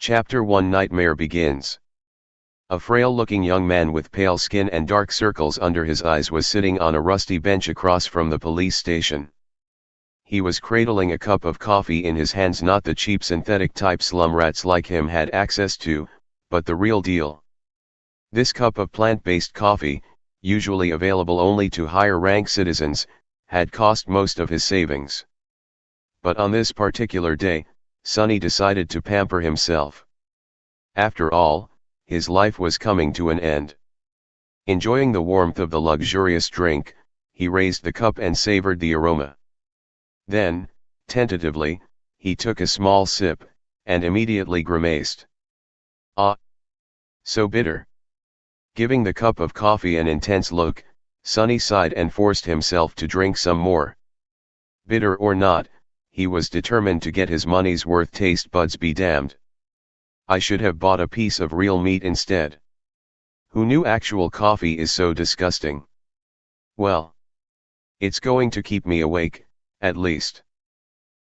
Chapter 1 Nightmare begins. A frail-looking young man with pale skin and dark circles under his eyes was sitting on a rusty bench across from the police station. He was cradling a cup of coffee in his hands, not the cheap synthetic type slumrats like him had access to, but the real deal. This cup of plant-based coffee, usually available only to higher-rank citizens, had cost most of his savings. But on this particular day, Sonny decided to pamper himself. After all, his life was coming to an end. Enjoying the warmth of the luxurious drink, he raised the cup and savored the aroma. Then, tentatively, he took a small sip, and immediately grimaced. Ah! So bitter. Giving the cup of coffee an intense look, Sonny sighed and forced himself to drink some more. Bitter or not, he was determined to get his money's worth. Taste buds be damned. I should have bought a piece of real meat instead. Who knew actual coffee is so disgusting? Well, it's going to keep me awake, at least.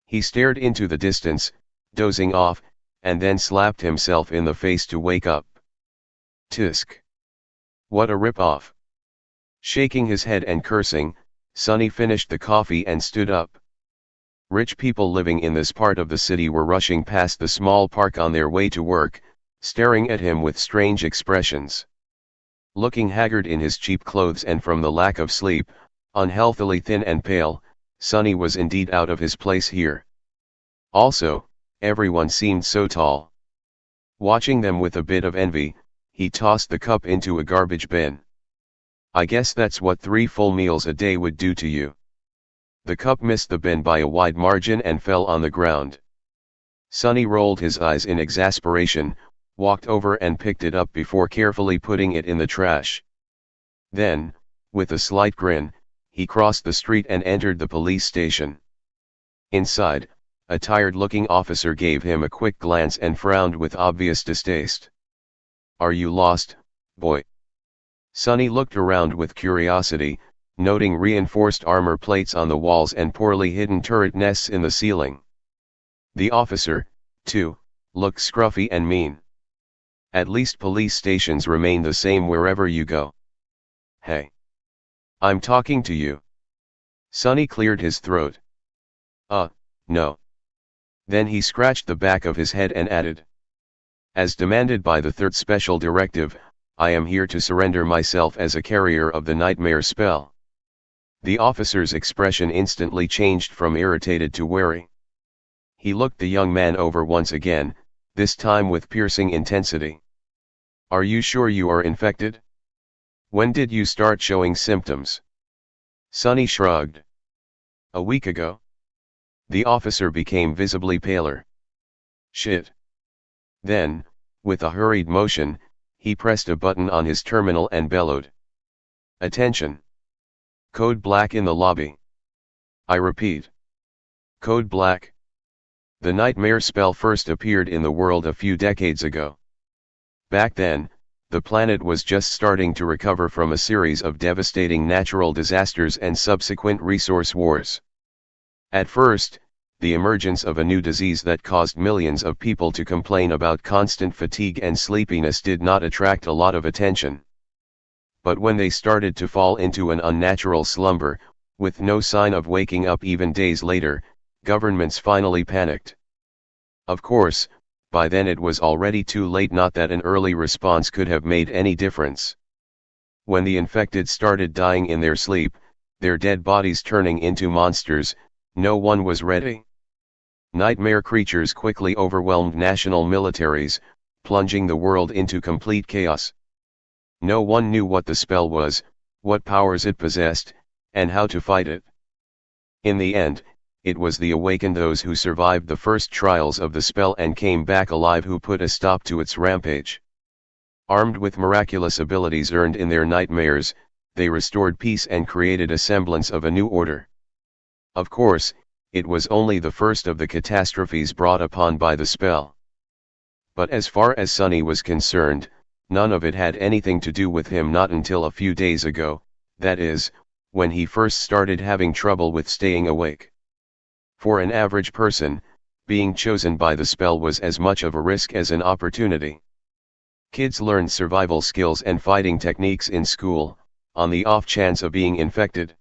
He stared into the distance, dozing off, and then slapped himself in the face to wake up. Tisk. What a rip-off. Shaking his head and cursing, Sonny finished the coffee and stood up. Rich people living in this part of the city were rushing past the small park on their way to work, staring at him with strange expressions. Looking haggard in his cheap clothes and from the lack of sleep, unhealthily thin and pale, Sonny was indeed out of his place here. Also, everyone seemed so tall. Watching them with a bit of envy, he tossed the cup into a garbage bin. I guess that's what 3 full meals a day would do to you. The cup missed the bin by a wide margin and fell on the ground. Sonny rolled his eyes in exasperation, walked over and picked it up before carefully putting it in the trash. Then, with a slight grin, he crossed the street and entered the police station. Inside, a tired-looking officer gave him a quick glance and frowned with obvious distaste. Are you lost, boy? Sonny looked around with curiosity, noting reinforced armor plates on the walls and poorly hidden turret nests in the ceiling. The officer, too, looked scruffy and mean. At least police stations remain the same wherever you go. Hey. I'm talking to you. Sonny cleared his throat. No. Then he scratched the back of his head and added. As demanded by the 3rd Special Directive, I am here to surrender myself as a carrier of the nightmare spell. The officer's expression instantly changed from irritated to wary. He looked the young man over once again, this time with piercing intensity. Are you sure you are infected? When did you start showing symptoms? Sonny shrugged. A week ago. The officer became visibly paler. Shit. Then, with a hurried motion, he pressed a button on his terminal and bellowed. Attention. Code black in the lobby. I repeat. Code black. The nightmare spell first appeared in the world a few decades ago. Back then, the planet was just starting to recover from a series of devastating natural disasters and subsequent resource wars. At first, the emergence of a new disease that caused millions of people to complain about constant fatigue and sleepiness did not attract a lot of attention. But when they started to fall into an unnatural slumber, with no sign of waking up even days later, governments finally panicked. Of course, by then it was already too late, not that an early response could have made any difference. When the infected started dying in their sleep, their dead bodies turning into monsters, no one was ready. Nightmare creatures quickly overwhelmed national militaries, plunging the world into complete chaos. No one knew what the spell was, what powers it possessed, and how to fight it. In the end, it was the awakened, those who survived the first trials of the spell and came back alive, who put a stop to its rampage. Armed with miraculous abilities earned in their nightmares, they restored peace and created a semblance of a new order. Of course, it was only the first of the catastrophes brought upon by the spell. But as far as Sonny was concerned, none of it had anything to do with him, not until a few days ago, that is, when he first started having trouble with staying awake. For an average person, being chosen by the spell was as much of a risk as an opportunity. Kids learned survival skills and fighting techniques in school, on the off chance of being infected.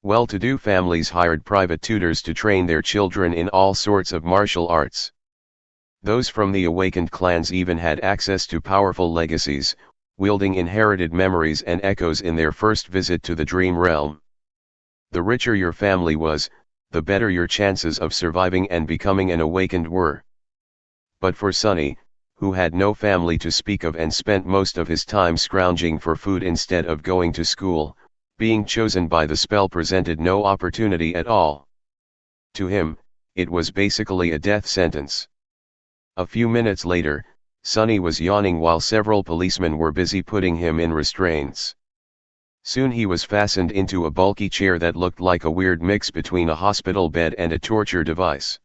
Well-to-do families hired private tutors to train their children in all sorts of martial arts. Those from the awakened clans even had access to powerful legacies, wielding inherited memories and echoes in their first visit to the dream realm. The richer your family was, the better your chances of surviving and becoming an awakened were. But for Sonny, who had no family to speak of and spent most of his time scrounging for food instead of going to school, being chosen by the spell presented no opportunity at all. To him, it was basically a death sentence. A few minutes later, Sonny was yawning while several policemen were busy putting him in restraints. Soon he was fastened into a bulky chair that looked like a weird mix between a hospital bed and a torture device.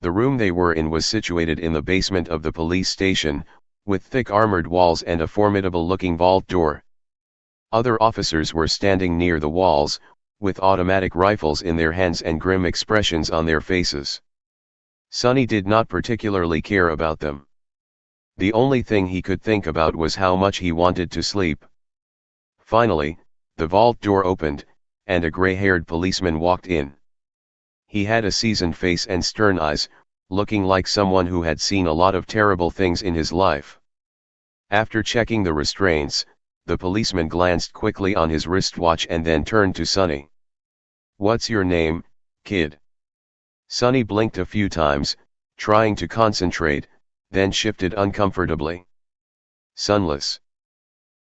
The room they were in was situated in the basement of the police station, with thick armored walls and a formidable-looking vault door. Other officers were standing near the walls, with automatic rifles in their hands and grim expressions on their faces. Sonny did not particularly care about them. The only thing he could think about was how much he wanted to sleep. Finally, the vault door opened, and a gray-haired policeman walked in. He had a seasoned face and stern eyes, looking like someone who had seen a lot of terrible things in his life. After checking the restraints, the policeman glanced quickly on his wristwatch and then turned to Sonny. "What's your name, kid?" Sonny blinked a few times, trying to concentrate, then shifted uncomfortably. "Sunless."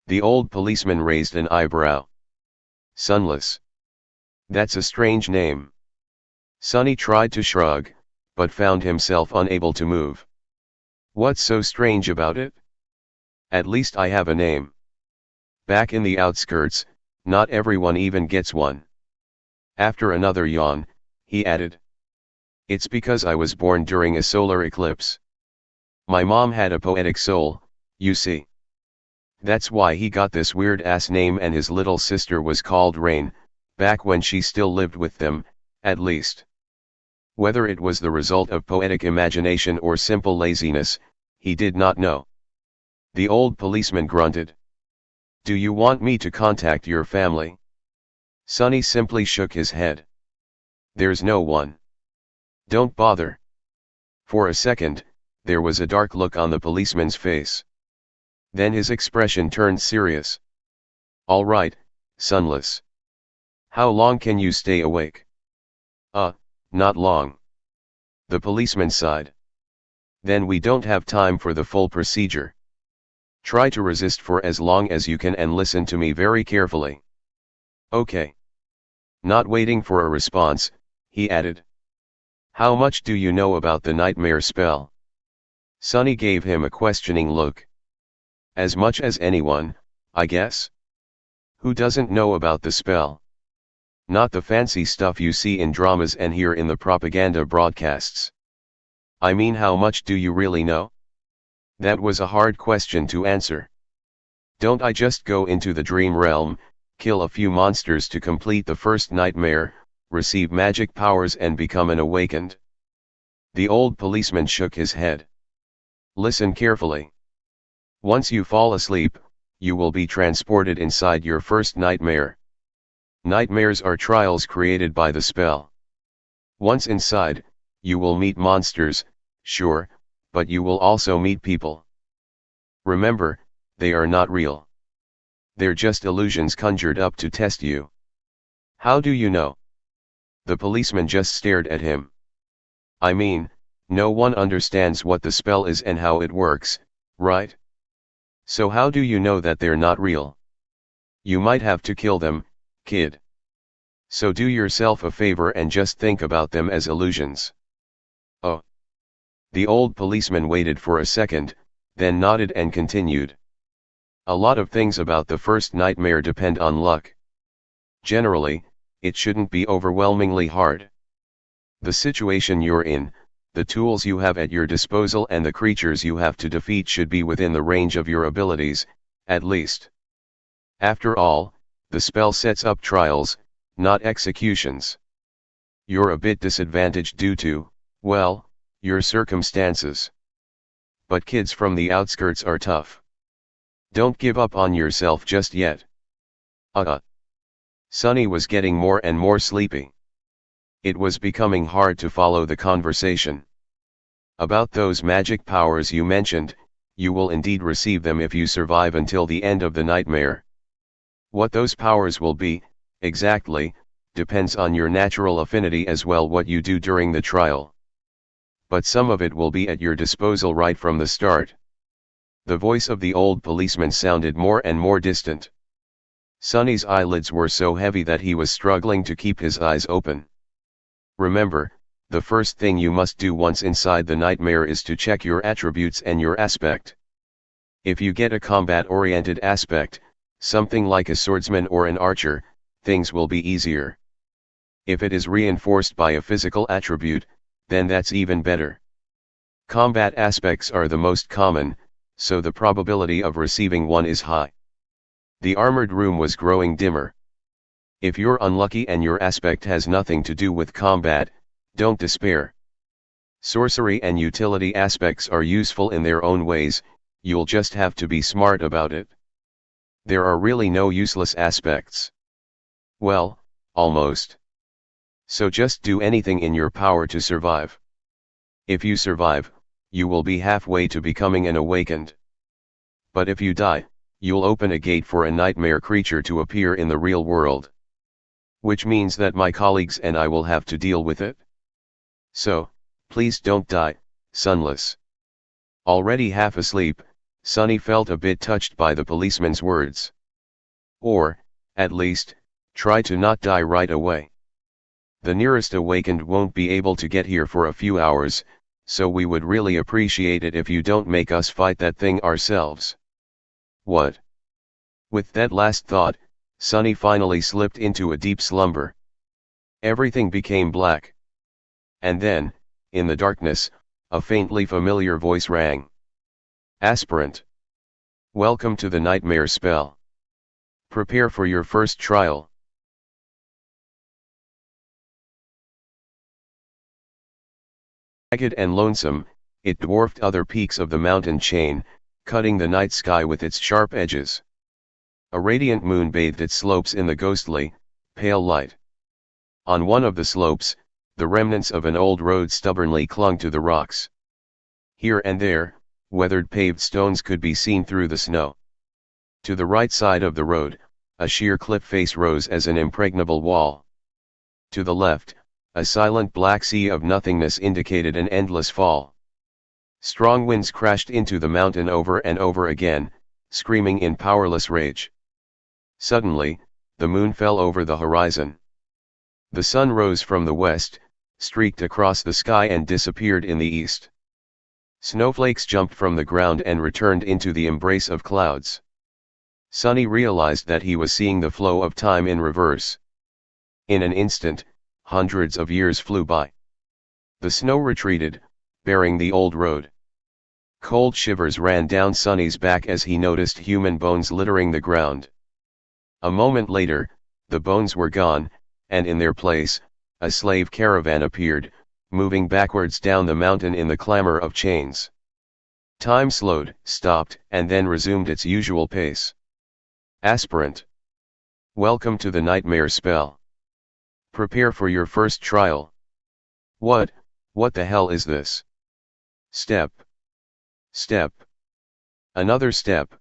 The old policeman raised an eyebrow. "Sunless? That's a strange name." Sonny tried to shrug, but found himself unable to move. "What's so strange about it? At least I have a name. Back in the outskirts, not everyone even gets one." After another yawn, he added, "It's because I was born during a solar eclipse. My mom had a poetic soul, you see. That's why he got this weird-ass name, and his little sister was called Rain, back when she still lived with them, at least." Whether it was the result of poetic imagination or simple laziness, he did not know. The old policeman grunted. "Do you want me to contact your family?" Sonny simply shook his head. "There's no one. Don't bother." For a second, there was a dark look on the policeman's face. Then his expression turned serious. "All right, Sunless. How long can you stay awake?" Not long." The policeman sighed. "Then we don't have time for the full procedure. Try to resist for as long as you can and listen to me very carefully." "Okay." Not waiting for a response, he added, "How much do you know about the nightmare spell?" Sonny gave him a questioning look. "As much as anyone, I guess. Who doesn't know about the spell? Not the fancy stuff you see in dramas and hear in the propaganda broadcasts. I mean, how much do you really know?" That was a hard question to answer. "Don't I just go into the dream realm, kill a few monsters to complete the first nightmare, receive magic powers and become an awakened?" The old policeman shook his head. "Listen carefully. Once you fall asleep, you will be transported inside your first nightmare. Nightmares are trials created by the spell. Once inside, you will meet monsters, sure, but you will also meet people. Remember, they are not real. They're just illusions conjured up to test you." "How do you know?" The policeman just stared at him. "I mean, no one understands what the spell is and how it works, right? So how do you know that they're not real? You might have to kill them, kid. So do yourself a favor and just think about them as illusions." "Oh." The old policeman waited for a second, then nodded and continued. "A lot of things about the first nightmare depend on luck. Generally, it shouldn't be overwhelmingly hard. The situation you're in, the tools you have at your disposal and the creatures you have to defeat should be within the range of your abilities, at least. After all, the spell sets up trials, not executions. You're a bit disadvantaged due to, well, your circumstances. But kids from the outskirts are tough. Don't give up on yourself just yet. Sunny was getting more and more sleepy. It was becoming hard to follow the conversation. About those magic powers you mentioned, you will indeed receive them if you survive until the end of the nightmare. What those powers will be, exactly, depends on your natural affinity as well what you do during the trial. But some of it will be at your disposal right from the start. The voice of the old policeman sounded more and more distant. Sunny's eyelids were so heavy that he was struggling to keep his eyes open. Remember, the first thing you must do once inside the nightmare is to check your attributes and your aspect. If you get a combat-oriented aspect, something like a swordsman or an archer, things will be easier. If it is reinforced by a physical attribute, then that's even better. Combat aspects are the most common, so the probability of receiving one is high. The armored room was growing dimmer. If you're unlucky and your aspect has nothing to do with combat, don't despair. Sorcery and utility aspects are useful in their own ways, you'll just have to be smart about it. There are really no useless aspects. Well, almost. So just do anything in your power to survive. If you survive, you will be halfway to becoming an awakened. But if you die, you'll open a gate for a nightmare creature to appear in the real world. Which means that my colleagues and I will have to deal with it. So, please don't die, Sunless. Already half asleep, Sunny felt a bit touched by the policeman's words. Or, at least, try to not die right away. The nearest awakened won't be able to get here for a few hours, so we would really appreciate it if you don't make us fight that thing ourselves. What? With that last thought, Sunny finally slipped into a deep slumber. Everything became black. And then, in the darkness, a faintly familiar voice rang. Aspirant. Welcome to the nightmare spell. Prepare for your first trial. Ragged and lonesome, it dwarfed other peaks of the mountain chain, cutting the night sky with its sharp edges. A radiant moon bathed its slopes in the ghostly, pale light. On one of the slopes, the remnants of an old road stubbornly clung to the rocks. Here and there, weathered paved stones could be seen through the snow. To the right side of the road, a sheer cliff face rose as an impregnable wall. To the left, a silent black sea of nothingness indicated an endless fall. Strong winds crashed into the mountain over and over again, screaming in powerless rage. Suddenly, the moon fell over the horizon. The sun rose from the west, streaked across the sky and disappeared in the east. Snowflakes jumped from the ground and returned into the embrace of clouds. Sunny realized that he was seeing the flow of time in reverse. In an instant, hundreds of years flew by. The snow retreated, bearing the old road. Cold shivers ran down Sunny's back as he noticed human bones littering the ground. A moment later, the bones were gone, and in their place, a slave caravan appeared, moving backwards down the mountain in the clamor of chains. Time slowed, stopped, and then resumed its usual pace. Aspirant. Welcome to the nightmare spell. Prepare for your first trial. What the hell is this? Step. Step. Another step.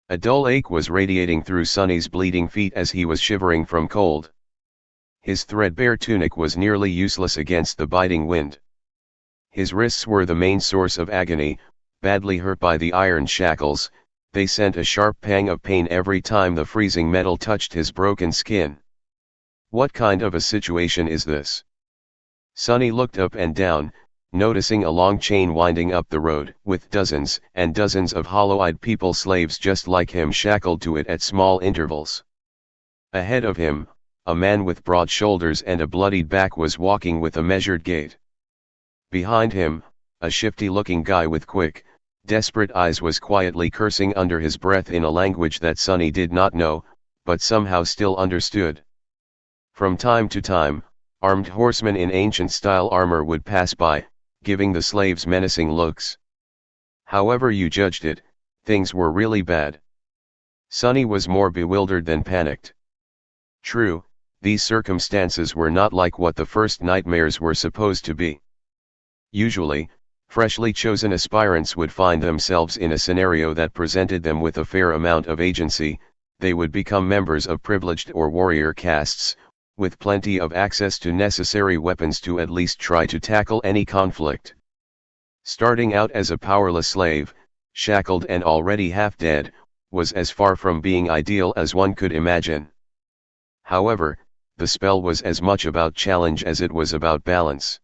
A dull ache was radiating through Sunny's bleeding feet as he was shivering from cold. His threadbare tunic was nearly useless against the biting wind. His wrists were the main source of agony, badly hurt by the iron shackles, they sent a sharp pang of pain every time the freezing metal touched his broken skin. What kind of a situation is this? Sunny looked up and down, noticing a long chain winding up the road, with dozens and dozens of hollow-eyed people slaves just like him shackled to it at small intervals. Ahead of him, a man with broad shoulders and a bloodied back was walking with a measured gait. Behind him, a shifty-looking guy with quick, desperate eyes was quietly cursing under his breath in a language that Sunny did not know, but somehow still understood. From time to time, armed horsemen in ancient-style armor would pass by, giving the slaves menacing looks. However you judged it, things were really bad. Sonny was more bewildered than panicked. True, these circumstances were not like what the first nightmares were supposed to be. Usually, freshly chosen aspirants would find themselves in a scenario that presented them with a fair amount of agency. They would become members of privileged or warrior castes, with plenty of access to necessary weapons to at least try to tackle any conflict. Starting out as a powerless slave, shackled and already half dead, was as far from being ideal as one could imagine. However, the spell was as much about challenge as it was about balance.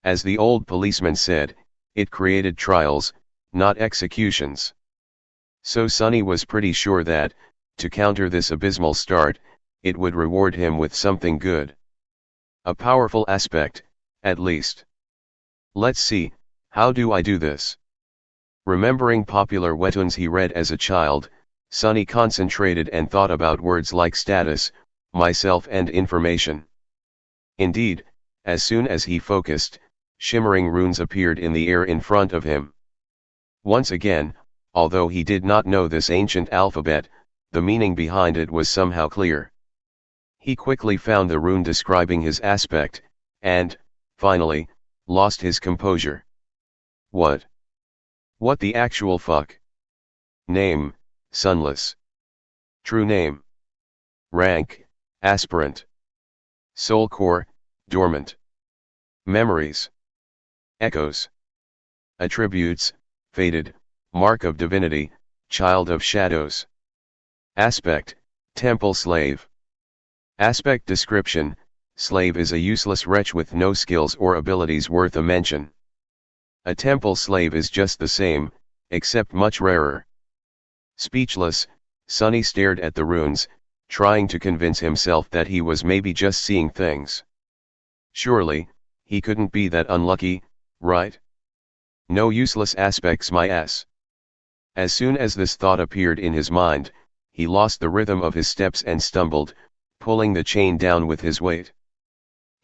As the old policeman said, it created trials, not executions. So Sonny was pretty sure that, to counter this abysmal start, it would reward him with something good. A powerful aspect, at least. Let's see, how do I do this? Remembering popular webtoons he read as a child, Sonny concentrated and thought about words like status, myself and information. Indeed, as soon as he focused, shimmering runes appeared in the air in front of him. Once again, although he did not know this ancient alphabet, the meaning behind it was somehow clear. He quickly found the rune describing his aspect, and, finally, lost his composure. What? What the actual fuck? Name, Sunless. True name. Rank, aspirant. Soul core, dormant. Memories. Echoes. Attributes, fated, mark of divinity, child of shadows. Aspect, temple slave. Aspect description, slave is a useless wretch with no skills or abilities worth a mention. A temple slave is just the same, except much rarer. Speechless, Sonny stared at the runes, trying to convince himself that he was maybe just seeing things. Surely, he couldn't be that unlucky, right? No useless aspects my ass. As soon as this thought appeared in his mind, he lost the rhythm of his steps and stumbled, pulling the chain down with his weight.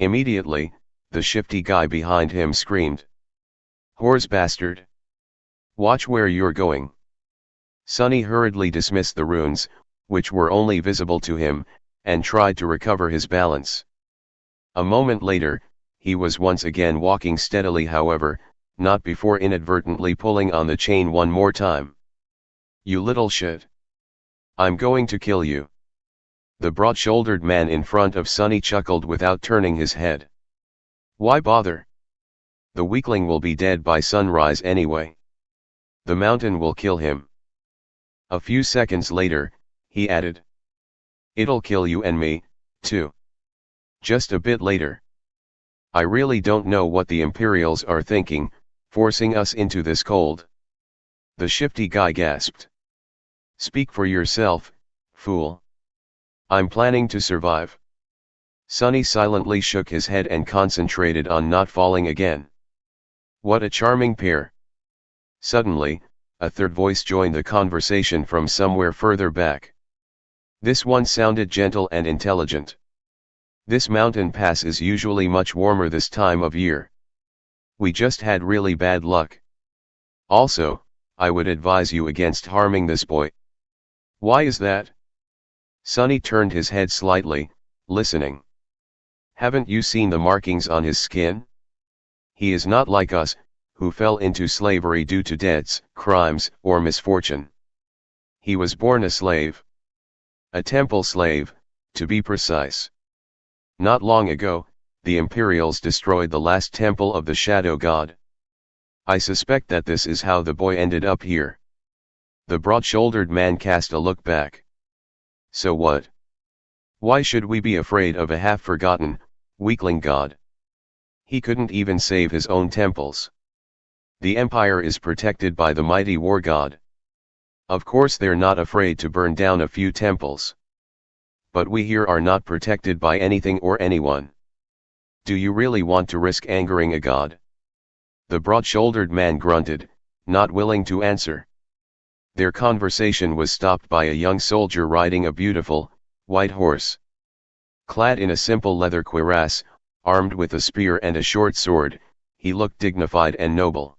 Immediately, the shifty guy behind him screamed. "Whores bastard! Watch where you're going." Sonny hurriedly dismissed the runes, which were only visible to him, and tried to recover his balance. A moment later, he was once again walking steadily, however, not before inadvertently pulling on the chain one more time. "You little shit. I'm going to kill you." The broad-shouldered man in front of Sonny chuckled without turning his head. "Why bother? The weakling will be dead by sunrise anyway. The mountain will kill him." A few seconds later, he added. "It'll kill you and me, too. Just a bit later. I really don't know what the Imperials are thinking, forcing us into this cold." The shifty guy gasped. "Speak for yourself, fool. I'm planning to survive." Sonny silently shook his head and concentrated on not falling again. What a charming pair. Suddenly, a third voice joined the conversation from somewhere further back. This one sounded gentle and intelligent. "This mountain pass is usually much warmer this time of year. We just had really bad luck. Also, I would advise you against harming this boy." "Why is that?" Sonny turned his head slightly, listening. "Haven't you seen the markings on his skin? He is not like us, who fell into slavery due to debts, crimes, or misfortune. He was born a slave. A temple slave, to be precise. Not long ago, the Imperials destroyed the last temple of the Shadow God. I suspect that this is how the boy ended up here." The broad-shouldered man cast a look back. "So what? Why should we be afraid of a half-forgotten, weakling god? He couldn't even save his own temples. The Empire is protected by the mighty war god. Of course they're not afraid to burn down a few temples. But we here are not protected by anything or anyone. Do you really want to risk angering a god?" The broad-shouldered man grunted, not willing to answer. Their conversation was stopped by a young soldier riding a beautiful, white horse. Clad in a simple leather cuirass, armed with a spear and a short sword, he looked dignified and noble.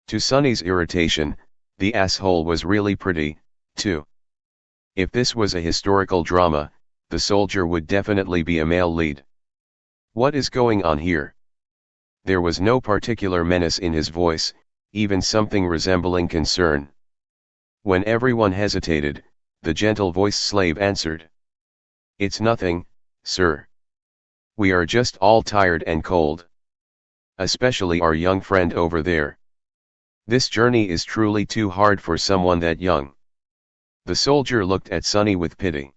To Sonny's irritation, the asshole was really pretty, too. If this was a historical drama, the soldier would definitely be a male lead. What is going on here? There was no particular menace in his voice, even something resembling concern. When everyone hesitated, the gentle-voiced slave answered. It's nothing, sir. We are just all tired and cold. Especially our young friend over there. This journey is truly too hard for someone that young. The soldier looked at Sonny with pity.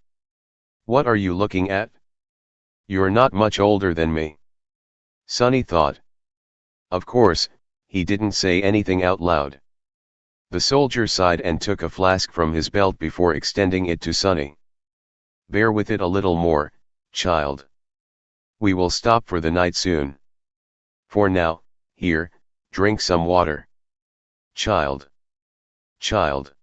What are you looking at? You're not much older than me. Sonny thought. Of course, he didn't say anything out loud. The soldier sighed and took a flask from his belt before extending it to Sonny. Bear with it a little more, child. We will stop for the night soon. For now, here, drink some water. Child. Child.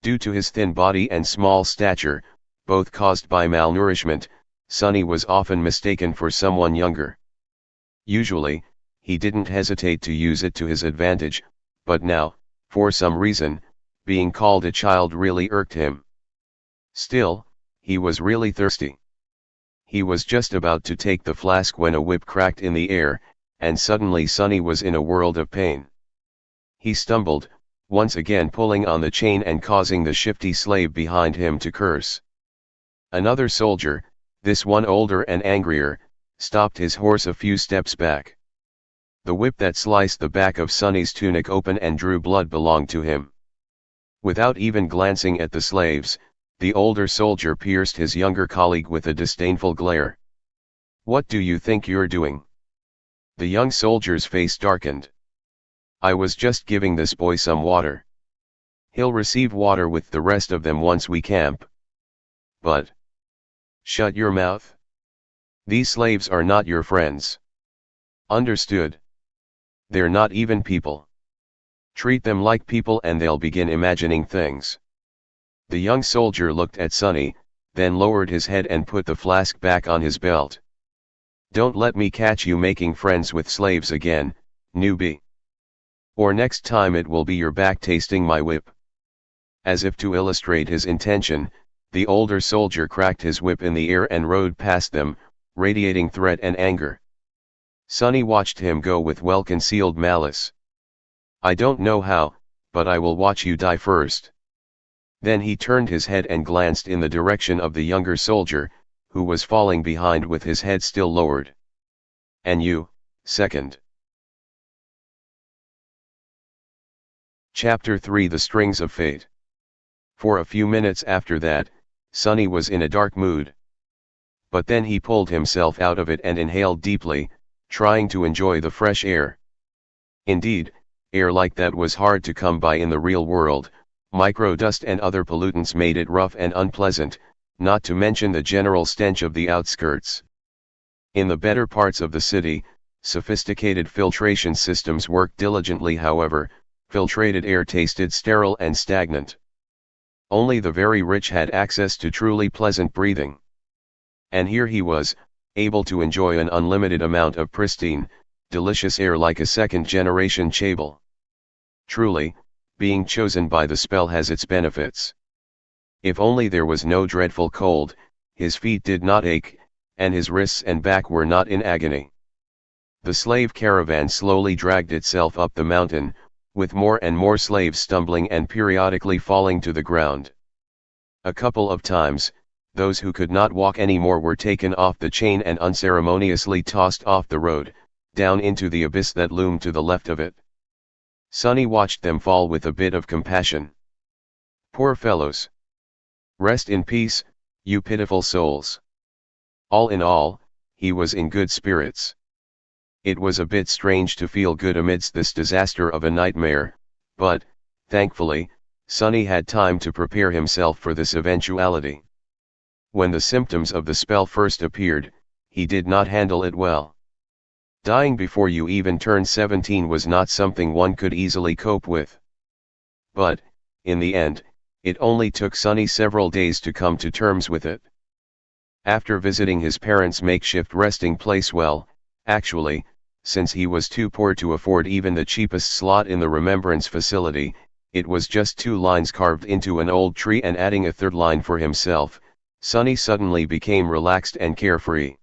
Due to his thin body and small stature, both caused by malnourishment, Sonny was often mistaken for someone younger. Usually, he didn't hesitate to use it to his advantage, but now, for some reason, being called a child really irked him. Still, he was really thirsty. He was just about to take the flask when a whip cracked in the air, and suddenly Sonny was in a world of pain. He stumbled, once again pulling on the chain and causing the shifty slave behind him to curse. Another soldier, this one older and angrier, stopped his horse a few steps back. The whip that sliced the back of Sonny's tunic open and drew blood belonged to him. Without even glancing at the slaves, the older soldier pierced his younger colleague with a disdainful glare. What do you think you're doing? The young soldier's face darkened. I was just giving this boy some water. He'll receive water with the rest of them once we camp. But. Shut your mouth. These slaves are not your friends. Understood? They're not even people. Treat them like people and they'll begin imagining things. The young soldier looked at Sonny, then lowered his head and put the flask back on his belt. Don't let me catch you making friends with slaves again, newbie. Or next time it will be your back tasting my whip. As if to illustrate his intention, the older soldier cracked his whip in the air and rode past them, radiating threat and anger. Sonny watched him go with well-concealed malice. I don't know how, but I will watch you die first. Then he turned his head and glanced in the direction of the younger soldier, who was falling behind with his head still lowered. And you, second. Chapter 3 The Strings of Fate. For a few minutes after that, Sonny was in a dark mood. But then he pulled himself out of it and inhaled deeply, trying to enjoy the fresh air. Indeed, air like that was hard to come by in the real world. Microdust and other pollutants made it rough and unpleasant, not to mention the general stench of the outskirts. In the better parts of the city, sophisticated filtration systems worked diligently. However, filtrated air tasted sterile and stagnant. Only the very rich had access to truly pleasant breathing. And here he was, able to enjoy an unlimited amount of pristine, delicious air like a second-generation Chable. Truly, being chosen by the spell has its benefits. If only there was no dreadful cold, his feet did not ache, and his wrists and back were not in agony. The slave caravan slowly dragged itself up the mountain, with more and more slaves stumbling and periodically falling to the ground. A couple of times, those who could not walk anymore were taken off the chain and unceremoniously tossed off the road, down into the abyss that loomed to the left of it. Sonny watched them fall with a bit of compassion. Poor fellows. Rest in peace, you pitiful souls. All in all, he was in good spirits. It was a bit strange to feel good amidst this disaster of a nightmare, but, thankfully, Sonny had time to prepare himself for this eventuality. When the symptoms of the spell first appeared, he did not handle it well. Dying before you even turned 17 was not something one could easily cope with. But, in the end, it only took Sonny several days to come to terms with it. After visiting his parents' makeshift resting place, actually, since he was too poor to afford even the cheapest slot in the remembrance facility. It was just 2 lines carved into an old tree, and adding a third line for himself, Sonny suddenly became relaxed and carefree.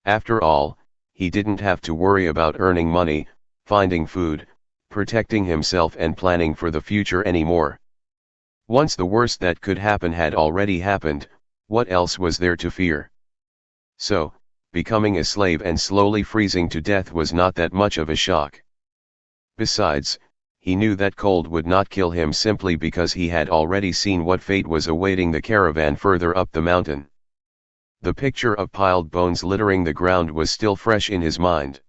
After all, he didn't have to worry about earning money, finding food, protecting himself and planning for the future anymore. Once the worst that could happen had already happened, what else was there to fear? So, becoming a slave and slowly freezing to death was not that much of a shock. Besides, he knew that cold would not kill him simply because he had already seen what fate was awaiting the caravan further up the mountain. The picture of piled bones littering the ground was still fresh in his mind.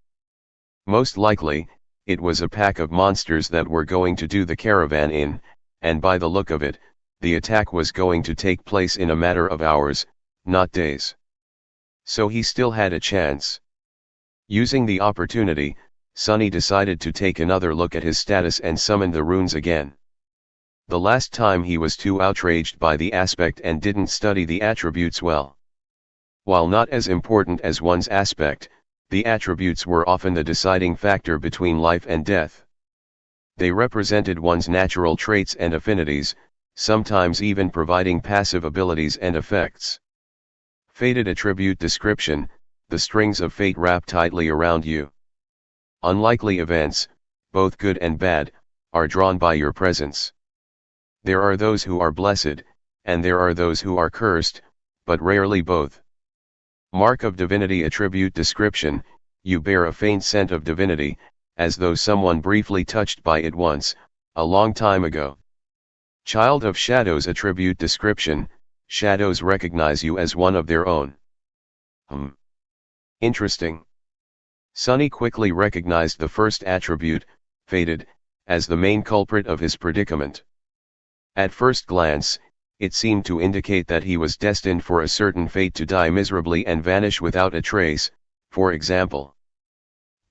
Most likely, it was a pack of monsters that were going to do the caravan in, and by the look of it, the attack was going to take place in a matter of hours, not days. So he still had a chance. Using the opportunity, Sonny decided to take another look at his status and summon the runes again. The last time he was too outraged by the aspect and didn't study the attributes well. While not as important as one's aspect, the attributes were often the deciding factor between life and death. They represented one's natural traits and affinities, sometimes even providing passive abilities and effects. Fated attribute description: the strings of fate wrap tightly around you. Unlikely events, both good and bad, are drawn by your presence. There are those who are blessed, and there are those who are cursed, but rarely both. Mark of divinity attribute description: you bear a faint scent of divinity, as though someone briefly touched by it once, a long time ago. Child of shadows attribute description: shadows recognize you as one of their own. Interesting. Sonny quickly recognized the first attribute, fated, as the main culprit of his predicament. At first glance, it seemed to indicate that he was destined for a certain fate to die miserably and vanish without a trace, for example.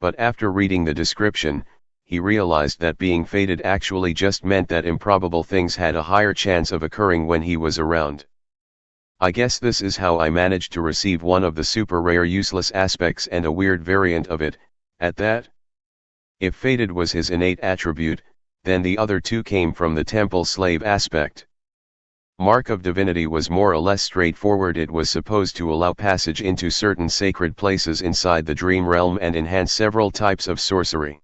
But after reading the description, he realized that being fated actually just meant that improbable things had a higher chance of occurring when he was around. I guess this is how I managed to receive one of the super rare useless aspects and a weird variant of it, at that. If fated was his innate attribute, then the other two came from the temple slave aspect. Mark of divinity was more or less straightforward. It was supposed to allow passage into certain sacred places inside the dream realm and enhance several types of sorcery.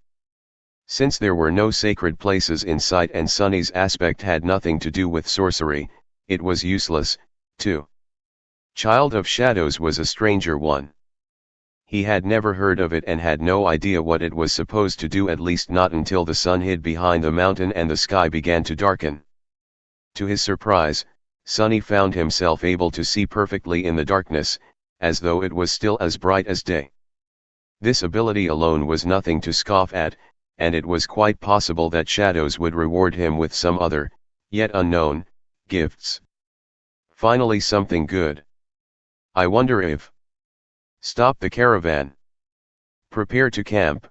Since there were no sacred places in sight and Sonny's aspect had nothing to do with sorcery, it was useless, too. Child of shadows was a stranger one. He had never heard of it and had no idea what it was supposed to do, at least not until the sun hid behind the mountain and the sky began to darken. To his surprise, Sonny found himself able to see perfectly in the darkness, as though it was still as bright as day. This ability alone was nothing to scoff at, and it was quite possible that shadows would reward him with some other, yet unknown, gifts. Finally, something good. I wonder if. Stop the caravan. Prepare to camp.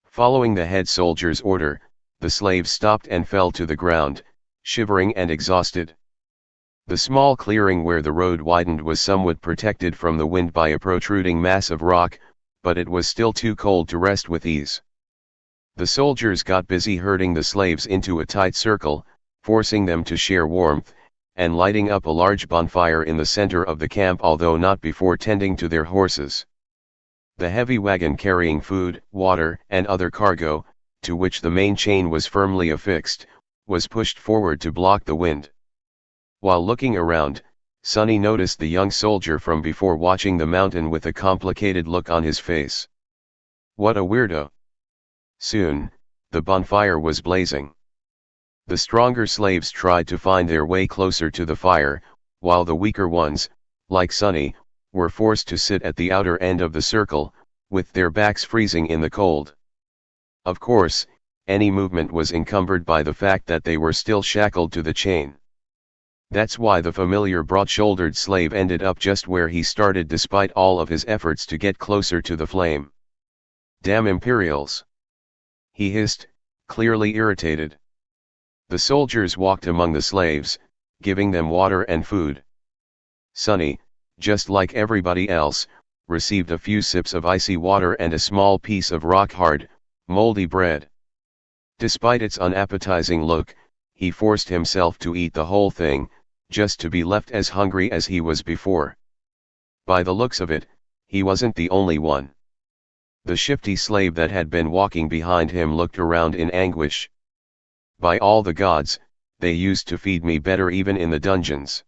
Following the head soldier's order, the slaves stopped and fell to the ground, shivering and exhausted. The small clearing where the road widened was somewhat protected from the wind by a protruding mass of rock, but it was still too cold to rest with ease. The soldiers got busy herding the slaves into a tight circle, forcing them to share warmth, and lighting up a large bonfire in the center of the camp, although not before tending to their horses. The heavy wagon carrying food, water, and other cargo, to which the main chain was firmly affixed, was pushed forward to block the wind. While looking around, Sonny noticed the young soldier from before watching the mountain with a complicated look on his face. What a weirdo. Soon, the bonfire was blazing. The stronger slaves tried to find their way closer to the fire, while the weaker ones, like Sonny, were forced to sit at the outer end of the circle, with their backs freezing in the cold. Of course, any movement was encumbered by the fact that they were still shackled to the chain. That's why the familiar broad-shouldered slave ended up just where he started despite all of his efforts to get closer to the flame. Damn Imperials! He hissed, clearly irritated. The soldiers walked among the slaves, giving them water and food. Sonny, just like everybody else, received a few sips of icy water and a small piece of rock-hard, moldy bread. Despite its unappetizing look, he forced himself to eat the whole thing, just to be left as hungry as he was before. By the looks of it, he wasn't the only one. The shifty slave that had been walking behind him looked around in anguish. By all the gods, they used to feed me better even in the dungeons.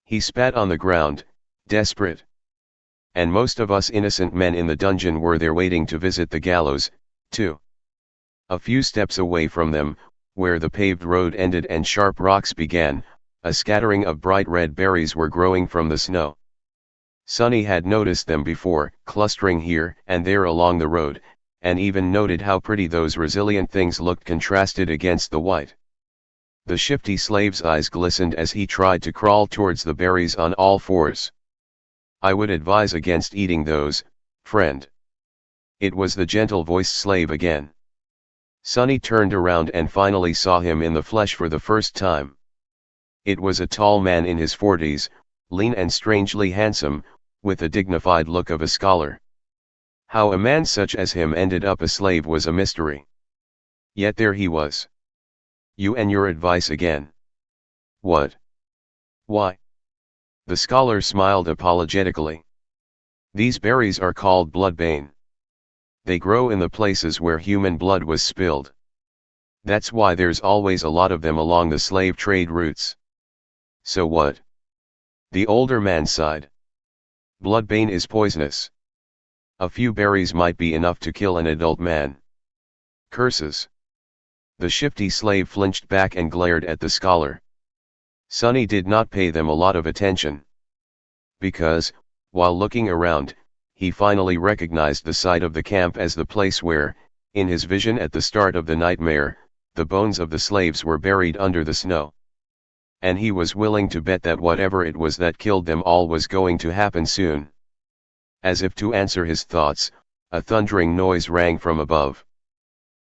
He spat on the ground, desperate. And most of us innocent men in the dungeon were there waiting to visit the gallows, too. A few steps away from them, where the paved road ended and sharp rocks began, a scattering of bright red berries were growing from the snow. Sonny had noticed them before, clustering here and there along the road, and even noted how pretty those resilient things looked contrasted against the white. The shifty slave's eyes glistened as he tried to crawl towards the berries on all fours. "I would advise against eating those, friend." It was the gentle-voiced slave again. Sonny turned around and finally saw him in the flesh for the first time. It was a tall man in his 40s, lean and strangely handsome, with the dignified look of a scholar. How a man such as him ended up a slave was a mystery. Yet there he was. "You and your advice again." "What? Why?" The scholar smiled apologetically. "These berries are called bloodbane. They grow in the places where human blood was spilled. That's why there's always a lot of them along the slave trade routes." "So what?" The older man sighed. "Bloodbane is poisonous. A few berries might be enough to kill an adult man." "Curses." The shifty slave flinched back and glared at the scholar. Sonny did not pay them a lot of attention. Because, while looking around, he finally recognized the site of the camp as the place where, in his vision at the start of the nightmare, the bones of the slaves were buried under the snow. And he was willing to bet that whatever it was that killed them all was going to happen soon. As if to answer his thoughts, a thundering noise rang from above.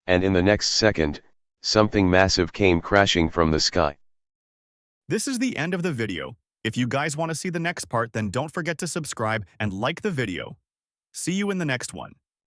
And in the next second, something massive came crashing from the sky. This is the end of the video. If you guys want to see the next part, then don't forget to subscribe and like the video. See you in the next one.